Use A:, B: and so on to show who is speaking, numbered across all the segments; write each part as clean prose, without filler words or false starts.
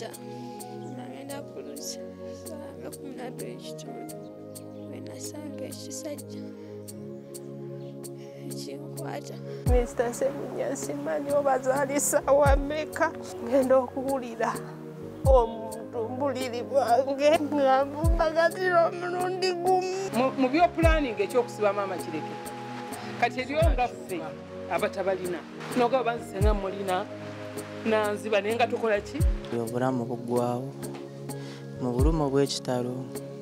A: enkya nagenda kulusa sanga 12:00 wenasanga ekisajja ekinkwata. Mr. Sebunya simanyi obazaalisa wameka ngenda okuwulira omuntu mbuliri bwange ng'ambubagatira omulundi gumu.
B: Mu byopulaningi ekyokusiba maama kireke kati eryo nga ffe abatabalina noga banzise nga mulina nanziba naye nga tukola ki?
C: Obulamu buggwawo mu bulumu bw'ekitalo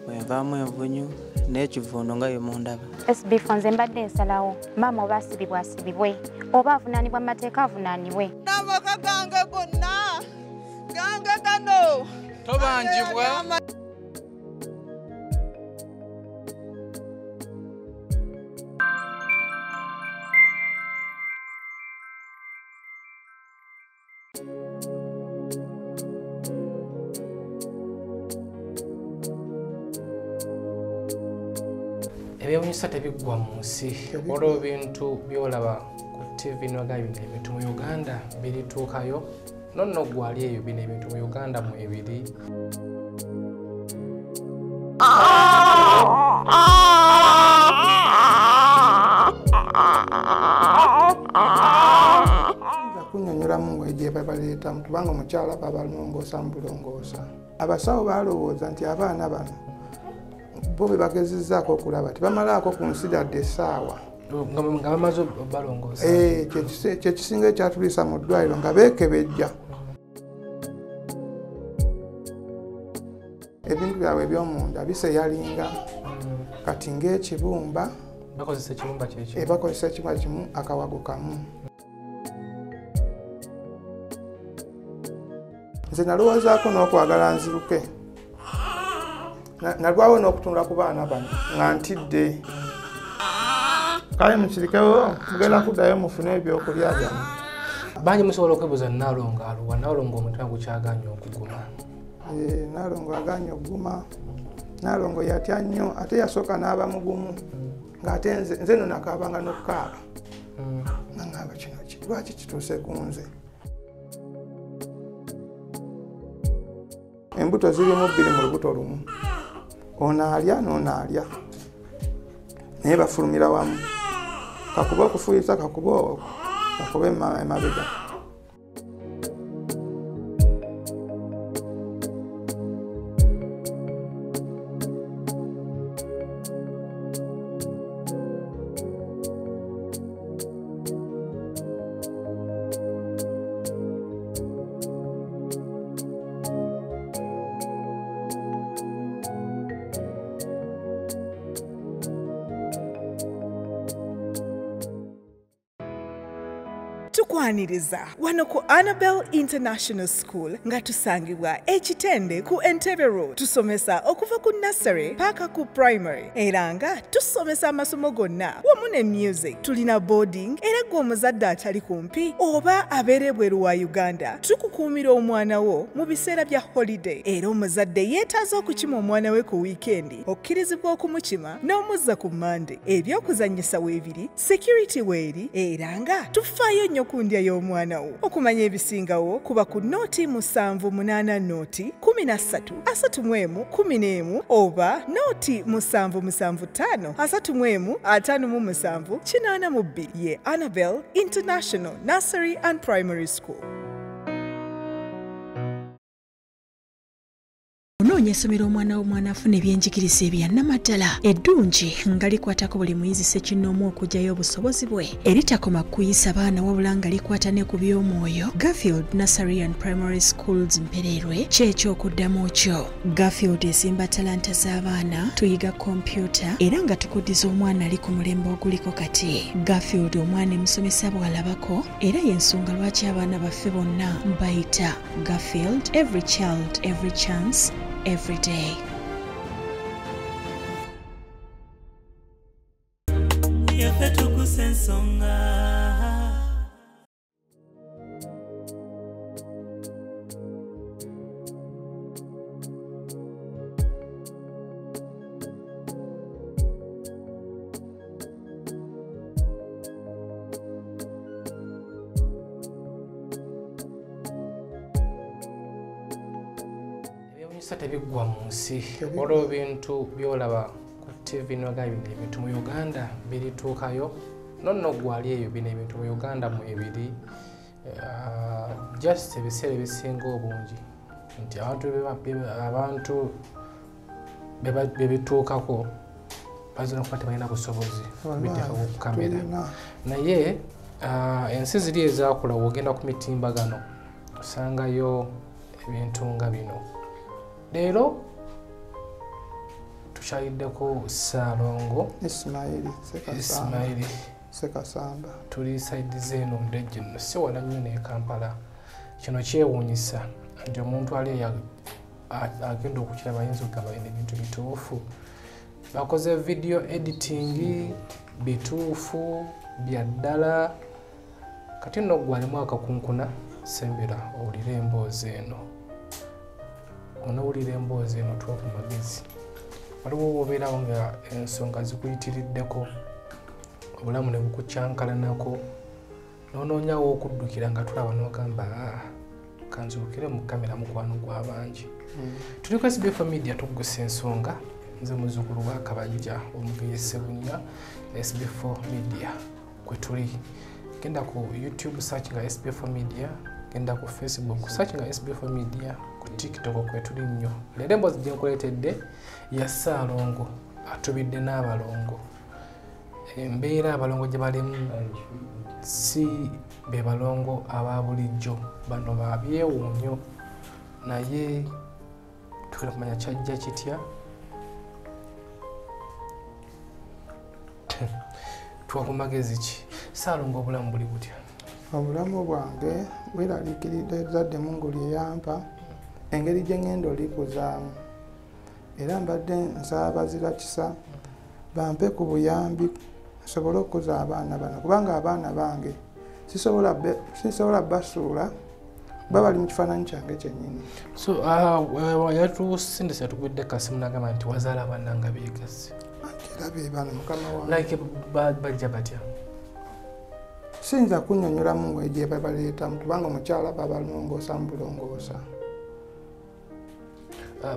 C: bwenvaamu envunyu n'ekivuuno nga ye mundaba.
D: SB4 nze mbadde nsalawo maama oba asibibwa asibibwe oba avunaanibwa mu mateeka avunaanibwe.
A: N'amaka gange gonna gange gano
B: tobanjibwa.
E: Ebyewuunyisa tebiggwa mu nsi olwo ebintu byolaba ku TV noga bino ebintu mu Uganda birituukayo nonno gwali eyo bino ebintu mu Uganda mu ebiri.
F: Kunyonyolamu ng'egye babaleetamu kubanga omukyala babalongoosa mu bulongoosa. Abasawo balowooza nti abaana bano bo be bagezezzaako okulaba tibamalaako kunsigadde essaawa
E: nga bamaze balongoosa.
F: Kyekisinga ekyatuliisa mu ddwaliro nga beekebejja ebintu byabwe eby'omunda biseyalinga kati ng'ekibumba
E: bakozesa ekibumba kyekyo
F: bakozesa ekibumba kimu akawago kamu. Nze nalowoozaako n'okwagala nziruke nalwawo n'okutunda ku baana bano nga ntidde kale mukirikewo mugenda kuddayo mufune ebyokulya byamu.
E: Bangi musobola okwebuuza Nalongo aluwa Nalongo omutima gukyaganya okuguma.
F: Nalongo aganya okuguma. Nalongo yatya nnyo ate yasooka n'aba mugumu ng'ate nze no nakaabanga n'okukaaba nangamba kino lwaki kituuse ku nze. Embuto zirimu bbiri mu lubuto lumu ono alya n'ono alya naye bafulumira wamu kakuba okufuuyisa kakuba emabega.
G: Tukwaniriza wano ku Annabel International School nga tusangibwa ekitende ku Entebbe Road. Tusomesa okuva ku nursery paka ku primary era nga tusomesa amasomo gonna wamu ne music. Tulina boarding era gwe omuzadde atali kumpi oba abeere bweru wa Uganda tukukuumira omwana wo mu biseera bya holiday era omuzadde yeetaaza okukima omwana we ku weekend okkirizibwa okumukima n'omuzza ku Monday. Ebyokuzannyisa weebiri security weeri era nga tufaayo nnyo ku ndya y'omwana wo. Okumanya ebisingawo kuba ku nooti 780 nooti 1331 oba nooti 775 31557 ye Annabel International Nursery and Primary School.
H: Onoonya essomero omwana w'omwana afuna ebyenjigiriza ebyannamaddala eddungi nga likwatako buli muyizi ssekinnoomu okuggyayo obusobozi bwe eritakoma kuyisa baana wabula nga likwata ne ku by'omwoyo. Garfield Nursery and Primary Schools Mpererwe ky'ekyokuddamu kyo. Garfield esimba talanta z'abaana, tuyiga kompyuta era nga tukuddiza omwana ali ku mulembe oguliko kati. Garfield omwana emusomesa bw'alabako era y'ensonga lwaki abaana baffe bonna bayita Garfield. Every child, every chance, every day.
I: Tuggussa Enssonga.
E: Minisita tebiggwa mu nsi olwo ebintu byolaba ku TV n'ogaye bino ebintu mu Uganda birituukayo nonno gwali eyo bino ebintu mu Uganda mu ebiri just ebiseera ebisinga obungi nti abantu bebituukako bazira okuba tebalina busobozi kubiteeka ku kamera naye ensi ziri ezakula wogenda ku mitimbagano osangayo ebintu nga bino leero tukyaliddeko Salongo Ismaili
F: Sekasamba
E: tuli saidi zeno mdeje no si wala nnyo ne Kampala kino kyewuunyisa nti omuntu ali agenda okukiraba ayinza okugamba ebintu bituufu bakoze video editing bituufu bya ddala kati nno gwalimu akakunkuna sembera owulira emboozi eno onowulira emboozi eno tuwa ku magezi waliwo obeerawo nga ensonga zikuyitiriddeko obulamu ne bukukyankalanako noonoonyawo okuddukira nga tulaba n'ogamba kanzuukire mu kamera mukwano gw'abangi tuli ku SB4 Media Tuggussa Enssonga nze muzzukulu wa Kabajja omugeyi Ssebunya SB4 Media kwe tuli genda ku YouTube search nga SB4 Media genda ku Facebook search nga SB4 Media ku TikTok kwe tuli nnyo leero emboozi gye nkuleetedde ya Salongo atubidde n'Abalongo embeera Abalongo gye balimu si be balongo aba bulijjo bano babyewuunyo naye tugenda kumanya kyajja kitya tuwa ku magezi ki Salongo obulamu buli butya
F: obulamu bwange bweraliikiridde zadde munguli eyampa engeri gye ngenda olikuzaamu era mbadde nsaba bazira kisa bampe ku buyambi nsobole okukuza abaana bano kubanga abaana bange sisobola basuula ba bali mu kifaananyi kyange kyennyini
E: so yatusindisa yatukubidde kasimu nagamba nti wazaala abaana nga beegase
F: era be bano mukama wange
E: like bajja batya
F: siyinza kunnyonnyolamu ng'egye babaleetamu kubanga omukyala babalongoosa mu bulongoosa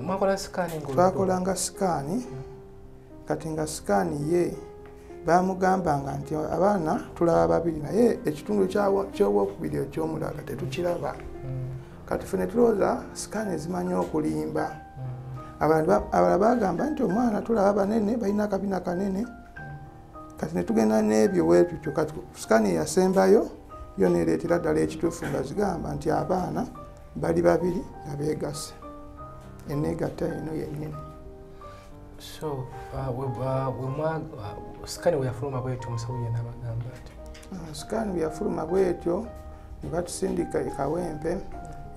E: mwakola sikaani
F: twakolanga sikaani kati nga sikaani ye bamugambanga nti abaana tulaba babiri naye ekitundu ky'owookubiri eky'omulala tetukiraba kati ffe ne tulowooza sikaani ezimanyi okulimba abalala bagamba nti omwana tulaba banene balina akabina kanene kati ne tugenda n'ebyo weetutyo kati sikaani eyasembayo yo neereetera ddala ekituufu nga zigamba nti abaana bali babiri nga beegase eneegatta eno yennyini
E: so sikaani bwe yafuluma bwetyo omusawo yenna abagamba ati
F: sikaani bwe yafuluma bwetyo ne batusindika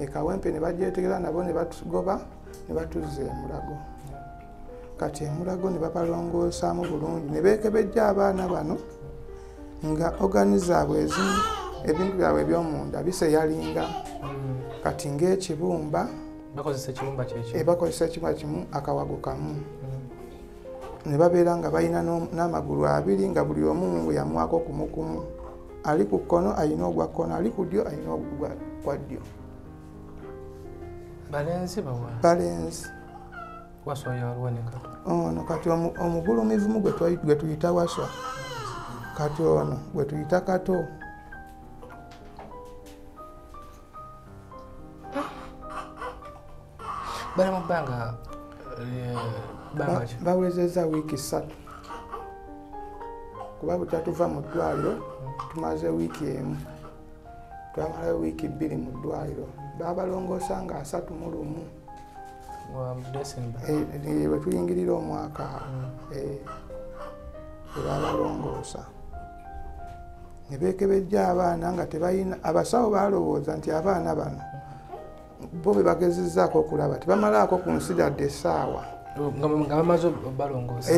F: ekawempe ne bagyetegera nabo ne batugoba ne batuzza emulago kati emulago ne babalongoosaamu bulungi ne beekebejja abaana bano nga ogani zaabwe ezimu ebintu byabwe eby'omunda biseyalinga kati ng'ekibumba
E: bakozesa ekibumba kyekyo
F: bakozesa ekibumba kimu akawago kamu ne babeera nga balina n'amagulu abiri nga buli omu yamwako kumukumu ali ku kkono alina ogwa kkono ali ku ddyo alina ogwa ddyo
E: balenzi bawa
F: balenzi
E: waswa yalwaneka
F: ono kati omugulumivumu gwe tuyita waswa kati ono gwe tuyita kato
E: bali mu bbanga
F: bawezezza wiiki 3 kuba butatuva mu ddwaliro tumaze wiiki emu twamalayo wiiki 2 mu ddwaliro babalongoosa nga 31 bwe tuyingirira omwaka webabalongoosa ne beekebejja abaana nga tebalina abasawo balowooza nti abaana bano bo be bagezezzaako okulaba tebamalaako ku nsi dadde essaawa
E: nga bamaze balongoosa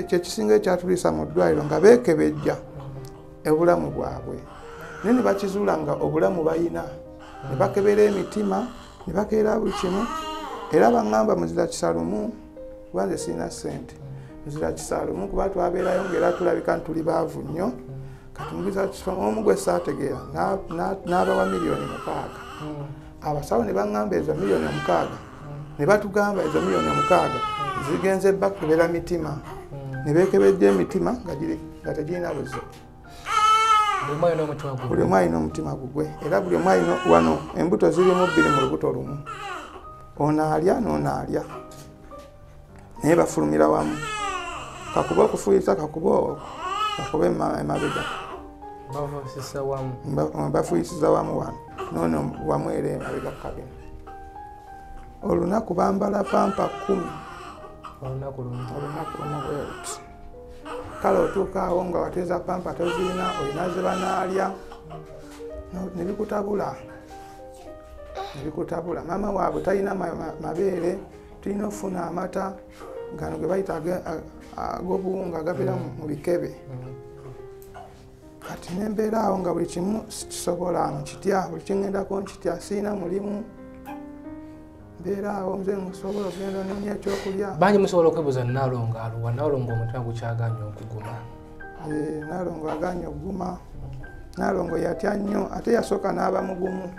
F: kyekisinga ekyatuliisa mu ddwaliro nga beekebejja obulamu bwabwe naye ne bakizuula nga obulamu balina ne bakebera emitima ne bakeera buli kimu era baŋŋamba muzira kisalumu kuba nze sirina ssente muzira kisalumu kuba twabeerayo ngaera tulabika ntuli baavu nnyo kati muzira kisalumu omu gwe saategeera n'abawa miliyoni 6 abasawo ne baŋŋamba ezo miliyoni 6 ne batugamba ezo miliyoni 6 zigenze bakebera mitima ne bekebejja emitima nga tegirina buzibu. Buli omu alina omutima gugwe era buli omu alina wano embuto zirimu 2 mu lubuto lumu, ono alya n'ono alya naye bafulumira wamu. Kakuba okufuuyisa kakuba emabega bafuyisiza wamu wano noono wamu era emabega kabina. Olunaku bambala pampa 10 olunaku lumu bweruti. Kale otuuka awo nga wateeza pampa tozirina, olina ze banaalya ne bikutabula. Maama waabwe talina mabeere, tulina okufuna amata gano ge bayita ag'obuwunga agabeera mu bikebe. Kati nembeera awo nga buli kimu kisobola nkitya, buli kiŋŋendako nkitya, siina mulimu. Mbeera awo nze musobola okugenda noonya ekyokulya.
E: Bangi musobola okwebuuza Nalongo aluwa? Nalongo omutima gukyaganya okuguma?
F: Nalongo aganya okuguma. Nalongo yatya nnyo ate yasooka n'aba mugumu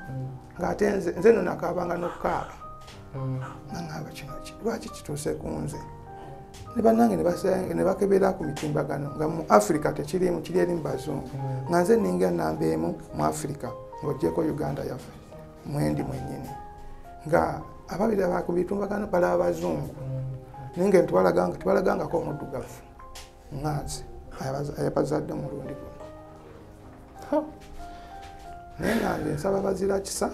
F: ng'ate nze no nakaabanga n'okukaaba. Naŋŋamba kino lwaki kituuse ku nze? Ne bannange ne bakebera ku mitimbagano nga mu Africa tekirimu, kiri eri mu bazungu, nga nze ninga nnamba emu mu Africa ng'oggyeko Uganda yaffe mwendi mwennyini, nga ababiri ku mitimbagano balaba bazungu naye nga tebalagangako omuddugavu ŋŋanze ayabazadde omulundi guno. Naye nange nsaba bazira kisa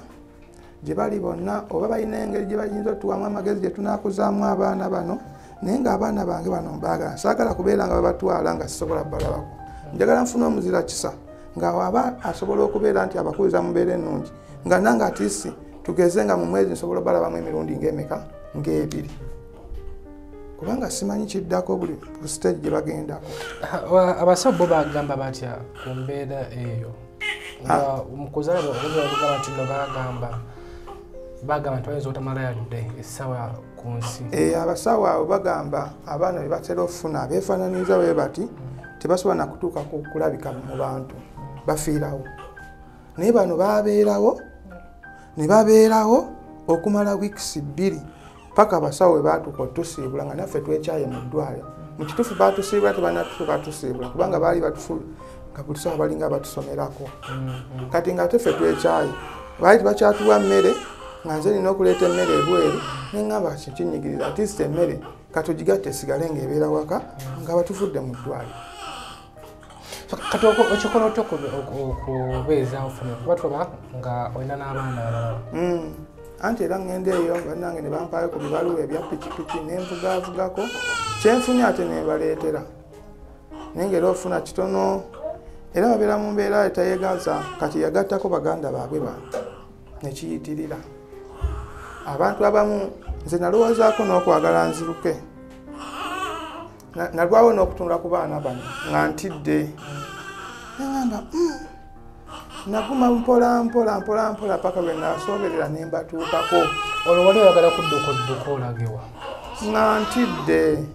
F: gye bali bonna, oba balina engeri gye bayinza otuwamu amagezi gye tunaakuzaamu abaana bano, naye ng'abaana bange bano mbaagala. Saagala kubeera nga babatwala nga sisobola balabako. Njagala nfuna omuzira kisa ng'aba asobola okubeera nti abakuliza mubeera ennungi, nga nange atiisi tugeze nga mu mwezi nsobola balabamu emirundi ng'emeka ng'ebiri, kubanga simanyi kiddako buli stage gye bagendako.
E: Abasawo bo bagamba batya ku mbeera eyo? Mukuzaala bagamba nti no bagamba nti bayinza obutamala yadde essaawa ku nsi.
F: Abasawo abo bagamba abaana be batera okufuna beefaananiza bwe bati tebasobola na kutuuka ku kulabika mu bantu, bafiirawo. Naye bano ne babeerawo okumala wiikisi 2 paka abasawo we baatuuka otusiibula nga naffe twekyaye mu ddwaliro. Mu kituufu baatusiibula tebanatuuka tusiibula kubanga baali batufu nga buli sawa balinga batusomerako. Kati nga teffe twekyaye baali tebakyatuwa mmere nga nze nina okuleeta emmere ebweru ne ŋŋamba kinyigiriza atiist emmere katugigatte esigale ng'ebeera waka nga batufudde mu ddwaliro.
E: Kati okikola otya okubeeza ofune kuba tuba nga olina n'abaana balala?
F: Anti era ŋŋenda eyo bannange ne bampaayo ku bibaluwa ebya pikipiki ne nvugaavugako kyenfunye ate ne baleetera. Naye ng'era ofuna kitono era babeera mu mbeera etayegaza, kati yagattako baganda baabwe bano ne kiyitirira. Abantu abamu nze nalowoozaako n'okwagala nziruke, nalwawo n'okutunda ku baana bano nga ntidde. Neŋŋamba naguma mpola paka lwe nasooberera ne mbatuukako.
E: Olwo wali oyagala kudduka olagewa?
F: Nga ntidde.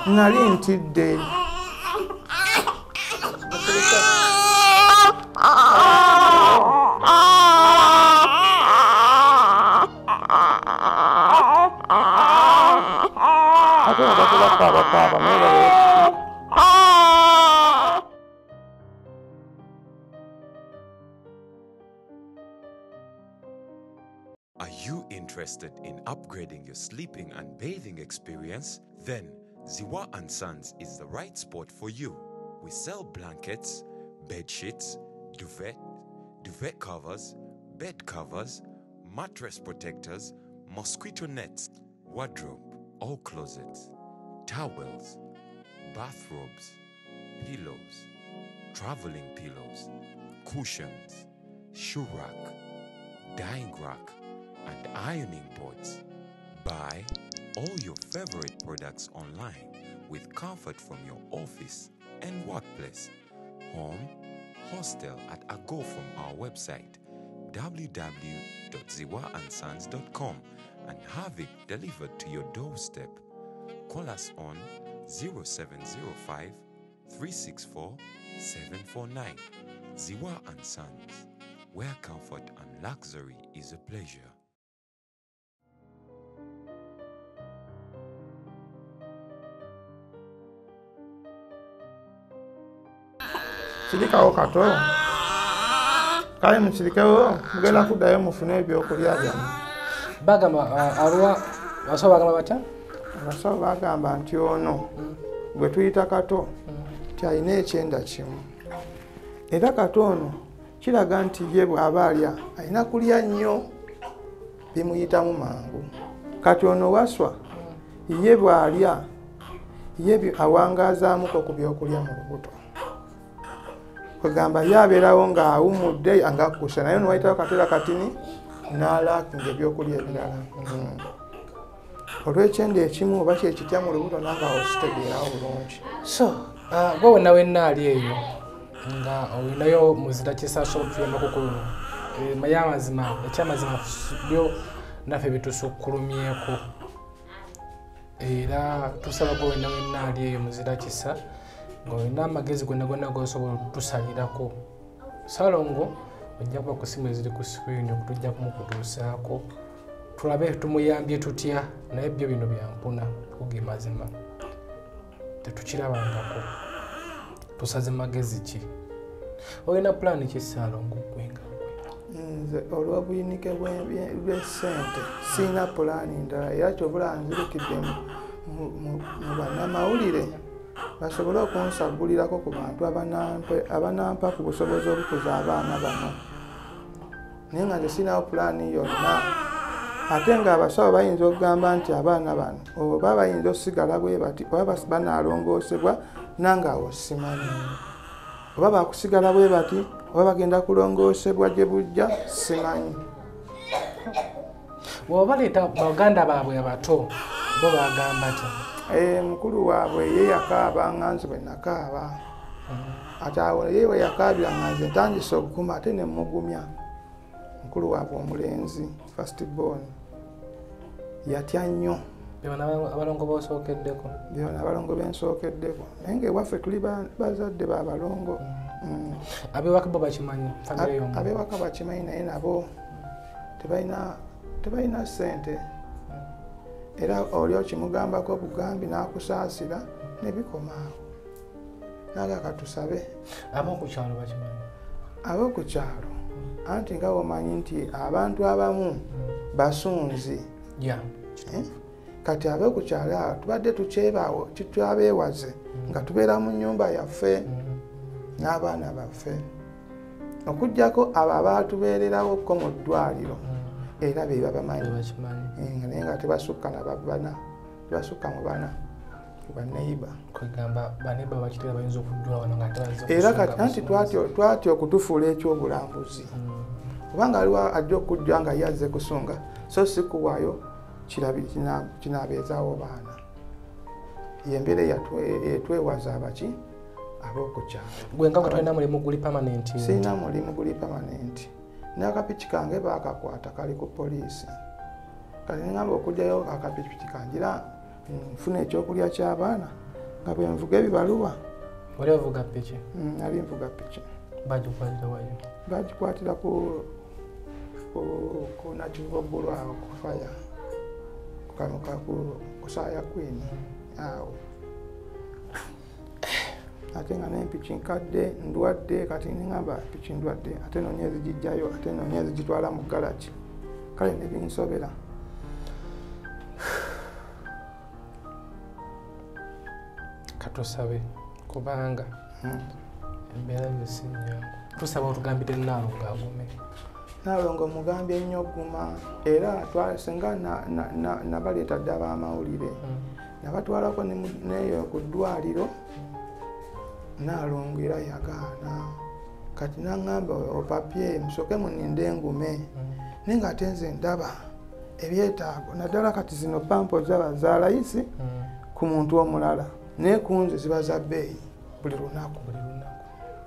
F: Nali ntidde.
J: Are you interested in upgrading your sleeping and bathing experience? Then Ziwa & Sons is the right spot for you. We sell blankets, bed sheets, duvet covers, bed covers, mattress protectors, mosquito nets, wardrobe, all closets, towels, bathrobes, pillows, traveling pillows, cushions, shoe rack, dyeing rack, and ironing boards. Buy all your favorite products online with comfort from your office and workplace, home, hostel at a go from our website www.ziwaandsons.com and have it delivered to your doorstep. Call us on 0705 364 749. Ziwa & Sons, where comfort and luxury is a pleasure.
F: sirikawo kato kale musirikewo mugenda kuddayo mufune ebyokulya byammwe.
E: Bagamba alwa abasawo bagamba batya?
F: Abasawo bagamba nti ono gwe tuyita kato nti alina ekyenda kimu era kato ono kiraga nti ye bw'aba alya alina kulya nnyo bimuyitamu mangu. Kati ono waswa ye bw'alya ye awangazaamuko ku byokulya mu lubuto kwegamba ye abeerawo ng'awumudde ngakkusa naye niwayitawo kateera katini n'alaakinga ebyokulya ebirala. Olw'ekyenda ekimu oba kyekitya mu lubuto nanga ositegeerawo bulungi.
E: So gwe wenna wenna ali eyo nga olinayo muzira kisasobola okutuyambako ku y'amazima ekyamazima byo naffe bitusukkulumyeko era tusaba gwe wenna wenna ali eyo muzira kisa ng'olina amagezi gonna gonna gosobola okutusalirako. Salongo ojja kuba ku simu eziri ku screen okutujja kumukutuusaako tulabe tumuyambye tutya naye byo bino byampuna tukuge mazima tetukirabangako tusaze magezi ki olina pulaani ki Salongo gwenga?
F: Nze olw'obuyinike bw'essente siina pulaani ndala era kyobula nzirukidde mu bannamawulire basobole okunsagulirako ku bantu abanampa ku busobozi obukuza abaana bano naye nga nze siinawo pulaani yonna. Ate ng'abasawo bayinza okugamba nti abaana bano oba bayinza osigala bwe bati oba banaalongoosebwa nange awo simanyi oba bakusigala bwe bati oba bagenda kulongoosebwa gye bujja simanyi.
E: Bw'oba baleeta baganda baabwe abato bo bagamba ti
F: mukulu waabwe ye yakaaba nga nze bwe nakaaba ate awo ye we yakaabira nga nze ntandise okukuma ate ne mmugumya. Mukulu waabwe omulenzi first born yatya nnyo.
E: byona abalongo bosookeddeko?
F: Byona abalongo bensookeddeko naye ng'ewaffe tuli bazadde b'abalongo.
E: Abewaka bo bakimanyi?
F: Abewaka bakimanyi naye nabo tebalina ssente era oli okimugambako bugambi n'akusaasira ne bikomaawo. Naga katusabe.
E: Ab'okukyalo bakimanyi?
F: Ab'okukyalo anti nga omanyi nti abantu abamu basunzi. Kati ab'okukyalo awo tubadde tukyebaawo kitwabeewaze nga tubeera mu nnyumba yaffe n'abaana baffe okuggyako abo abaatubeererawo mu ddwaliro era be babamanyi naye nga tebasukka na babana tebasukka mu bana baneiba
E: kwegamba baneiba bakitera bayinza okuddwa wano nga
F: era kati anti twatyo okutufuula ekyobulambuzi kubanga aliwo ajja okujja nga yazze kusunga so sikuwaayo kirabiri kinaabeezaawo baana yembeera etwewaza abaki ab'okukyalo.
E: Gwe nga tulina mulimu guli permanent?
F: Sirina mulimu guli permanent. N'akapiki kange baakakwata kali ku poliisi. Kati ngamba okujjayo akapiki kangira nfuna ekyokulya ky'abaana nga bwe nvuga ebibaluwa.
E: Oli ovuga piki?
F: Nali nvuga piki.
E: Bagikwatira wayo?
F: Bagikwatira ku nakivubbulu awo ku faya ku saaya kwini awo. Ate nga n'empiki nkadde ndwadde kati ngamba piki ndwadde ate noonya ezigijjayo ate noonya ezigitwala mu galagi kale ne binsobera.
E: Katusabe kubanga embeera si nnyangu. Tusaba otugambire Naalongo agume.
F: Naalongo mugambye nnyo ogguma era senga nabaleeta dde ab'amawulire nabatwalako neyo ku ddwaliro. Naalongo era yagaana kati naŋŋamba opapye musooke muninde engume naye ng'ate nze ndaba ebyetaago naddala kati zino pampo zaba za layisi ku muntu omulala naye kunze ziba za bbeeyi buli lunaku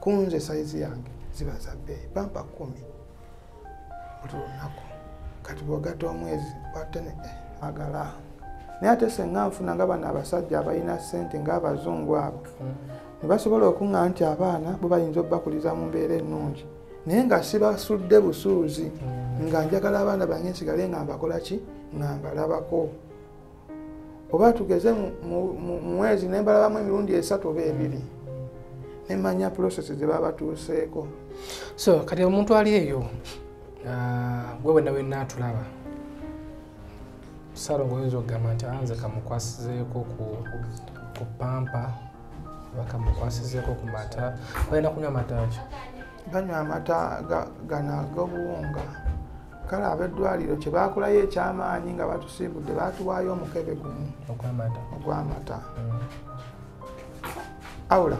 F: kunze sayizi yange ziba za bbeeyi pampa 10 buli lunaku kati bw'ogatta omwezi watene agala naye ate senga nfuna nga bano abasajja abalina ssente ng'abazungu abo ne basobola okuŋŋa nti abaana bo bayinza obbakuliza mu mbeera ennungi naye nga sibasudde busuuzi nga njagala abaana bange nsigale nga mbakola ki nga mbalabako oba tugeze mu mwezi ne mbalabamu emirundi 3 oba 2 nemanya process ze baba tuuseeko.
E: So kati omuntu ali eyo wewe nawe natulaba Salongo oyinza okugamba nti anze kamukwasizeeko ku pampa bakamukwasizeeko ku mata balina kunywa mata ki
F: banywa amata gana ag'obuwunga kale ab'eddwaliro kye baakolayo ekyamaanyi nga batusiibudde baatuwaayo omukebe gumu ogw'amata awula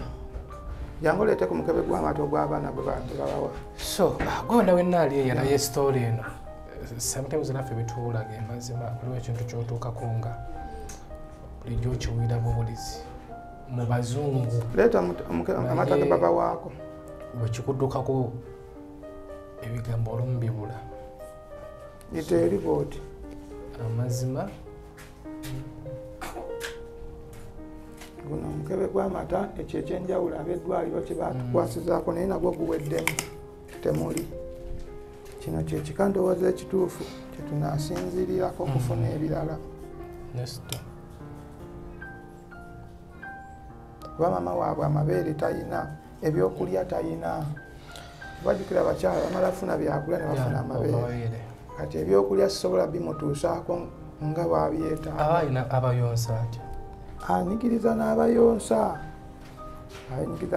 F: jangu oleete ku mukebe gw'amata ogw'abaana gwe babawa.
E: So gwona wenna ali eyalayo esitooli eno sometimes naffe bituulaga emazima waliwo ekintu kyotuukako nga bulijjo okiwulira bubulizi mu bazungu
F: leeta amata ge babawaako
E: bwe kikuddukako ebigambo olumu bibula
F: yita eribooti
E: amazima
F: guno omukebe gw'amata ekyo ekyenjawulo ab'eddwaliro kye batukwasizaako naye nagwo guweddemu temuli kino kyekika ndowooza ekituufu kyetunaasinzirirako okufuna ebirala. kuba mama waabwe amabeere tayina ebyokulya tayina bajjukira abakyala bamala funa byakulya ne bafuna amabeere kati ebyokulya sisobola bimutuusaako nga bwabyetaaga.
E: abayonsa atya
F: anyigiriza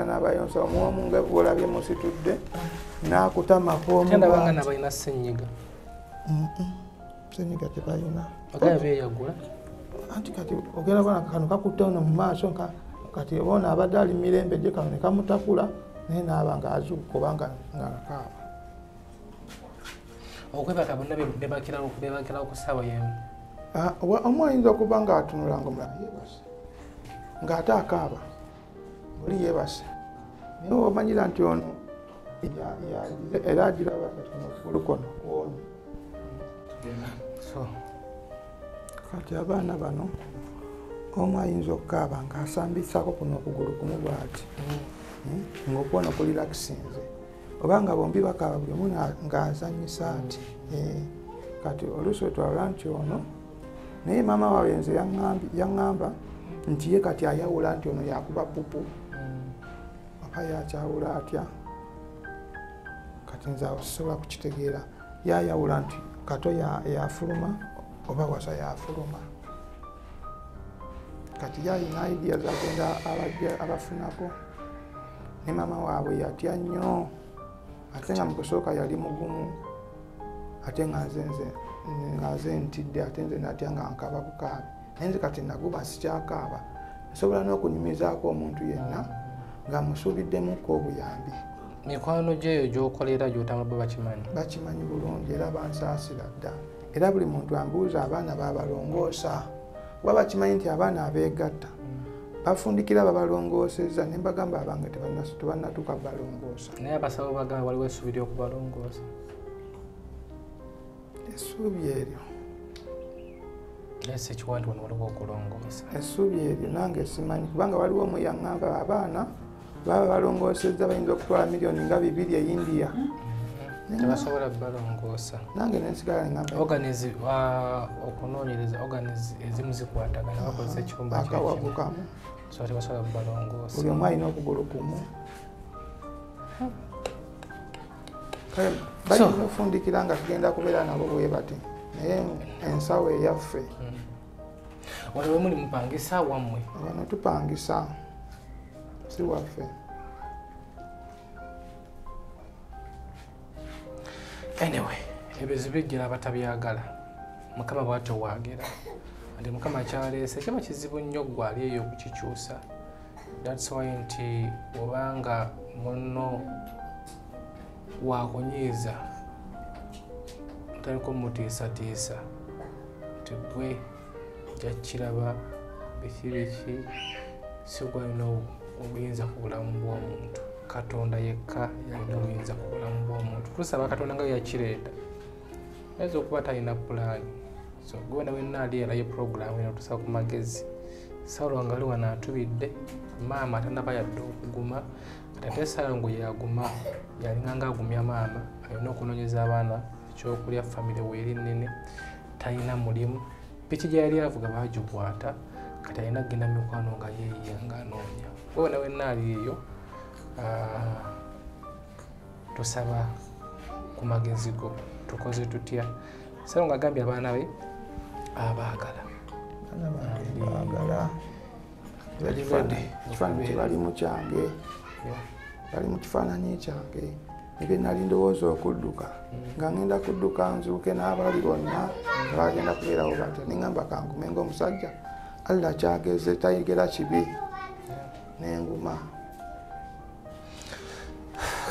F: n'abayonsa omwomu nga bwolabye musitudde n'akutamako
E: omubanga nabalina senyiga
F: tebalina
E: agabeyagula
F: anti kati ogenda bona kano kakutte ono mu maaso kati bona abadde ali mirembe gye kano ne kamutakula naye naaba nga azuukuka obanga ngakaaba
E: okwebaka bonna bebakirawo ku ssaawa yemu
F: omu ayinza okuba nga atunulanga omulala yeebase ng'ate akaaba oli yeebase naye omanyira nti ono era agiraba okugulu kono kwoni. Kati abaana bano omu ayinza okukaaba ng'asambisako kuno okugulu kumu bw'ati ng'okuwona kulirakisinze oba nga bombi bakaaba buli omu ng'azanyisa ati kati oluusi otwalula nti ono naye maama waabwe nze yaŋŋamba nti ye kati ayawula nti ono yakuba pupu oba yakyawula atya kati nze awo sisobola kukitegeera yayawula nti kato yafuluma oba wasa yafuluma kati yalina idea zagenda abafunako ne maama waabwe yatya nnyo ate nga mukusooka yali mugumu ate nga nze ntidde ate nze natya nga nkaaba bukaabi naye nze kati naguba sikyakaaba nsobola n'okunyumizaako omuntu yenna nga musuubiddemukko obuyambi.
E: mikwano gyeyo gy'okolera gy'otambula
F: bakimanyi bulungi era bansaasira dda era buli muntu ambuuza abaana babalongoosa kuba bakimanyi nti abaana abeegatta bafundikira babalongoosezza ne mbagamba abange tebannatuuka balongoosa.
E: naye abasabo bagamba waliwo essuubi ly'okubalongoosa.
F: essuubi eryo
E: ekiwa nti wano waliwo okulongoosa.
F: essuubi eryo nange simanyi kubanga waliwo omu yaŋŋamba abaana baba balongoosezza bayinza okutwala miliyoni nga 2 e India
E: tebasobola balongoosa.
F: nange nensigala neŋŋamba
E: okunoonyereza organis ezimu zikwatagana bakozesa ekifumba
F: akawago kamu
E: so tebasobola balongoosa.
F: buli omu alina okugulu kumu kale bayinza ofundikira nga tugenda kubeera nabo bwe bati naye ensawo eyaffe
E: waliwo muli mupangisa wammwe
F: wano tupangisa si waffe.
E: Anyway, ebizibu bijjira abatabyagala mukama bw'atyo waagera andi mukama kyaleese kiba kizibu nnyo ggwe ali eyo okukikyusa. That's why nti obanga munno wakunyiiza otaliko mutiisatiisa nti gwe jakiraba biki si gwe alina obuyinza ku bulamu bw'omuntu. Katonda yekka yalina obuyinza ku bulamu bw'omuntu. Tusaba Katonda nga yakireeta ayinza okuba talina pulaani. So gwena wenna ali erayo puroguramu eno tusaba ku magezi. Salongo ali wano atubidde maama atanaba yadde okuguma ate Salongo yaguma yalinga nga agumya maama alina okunoonyeza abaana ekyokulya famire weeri nnene talina mulimu piki gye yali avuga baagikwata kati alina kugenda mikwano nga yeeyiya ng'anoonya. Gwena wenna ali eyo tusaba ku magezi go tukoze tutya Salongo agambye abaana be abaagala
F: kifaananyi bali mu kyange bali mu kifaananyi kyange ebyo nali ndowooza okudduka nga ngenda kudduka nzuuke n'abali bonna bagenda kubeerawo batya neŋŋamba kankume ng'omusajja alla kyageze tayigera kibi n'enguma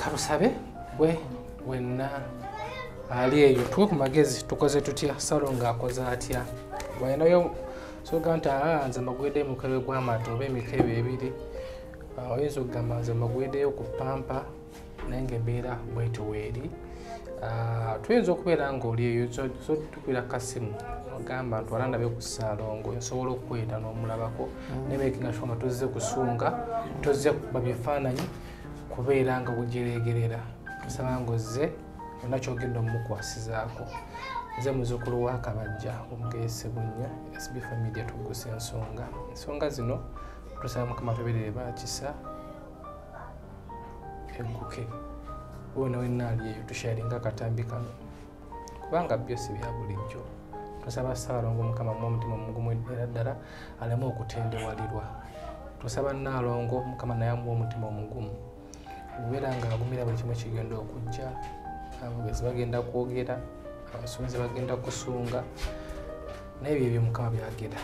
E: kalusabe bwe wenna ali eyo tuwe ku magezi tukoze tutya Salongo akoze atya bwayinayo soga nti nze magwedde mukebe gw'amata oba emikebe ebiri oyinza okugamba nze magweddeyo ku pampa naye ngaembeera bwetyo weeri tuyinza okubeera ngaoli eyo so tukwira kasimu ogamba nti walandabe ku Salongo nsobola okukweta n'omulabako nebekinga shoma tuzze kusunga tuzze kuba bifaananyi kubeera nga bujeregerera tusaba ngozze yonna kyogenda omukwasizaako nze muzzukulu wa Kabajja omugeese bunnya SB4 Media Tuggussa Enssonga ensonga zino tusaba Mukama tubeerere bakisa egguke wona wenna ali eyo tusharinga akatambi kano kubanga byose bya bulijjo tusaba Salongo Mukama mu omutima omugumu era ddala aleme okutendewalirwa tusaba Nalongo Mukama naye amuwa omutima omugumu okubeera nga agumira buli kimu kigenda okujja abagezi bagenda kwogera abasomesa bagenda kusunga n'ebyo ebyo Mukama byagera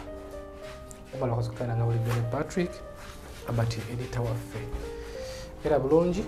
E: omala kozukana nga buli Patrick abati edita waffe era bulungi